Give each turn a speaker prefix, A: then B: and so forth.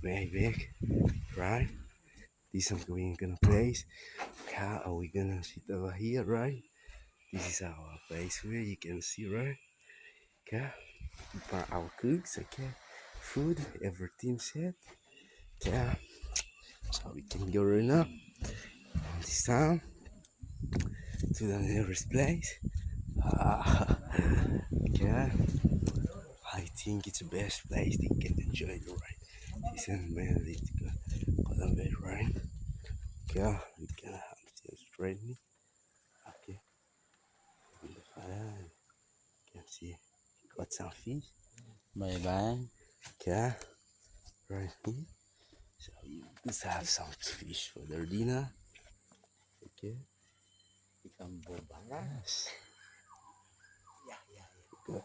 A: very big, right? This is we're gonna place. How are we gonna sit over here, right? This is our place where you can see, right? Okay, for our cooks, okay, food, everything set. Okay, so we can go right now on this town to the nearest place. Ah, okay, I think it's the best place they can enjoy the ride. This is man, it's gonna be right. Okay, we can have this training. Okay, on the fire, you can see got some fish.
B: Bye bye.
A: Okay, right here. So you just have some fish for their dinner. Okay.
B: Ikan boba.
A: Yes. Good.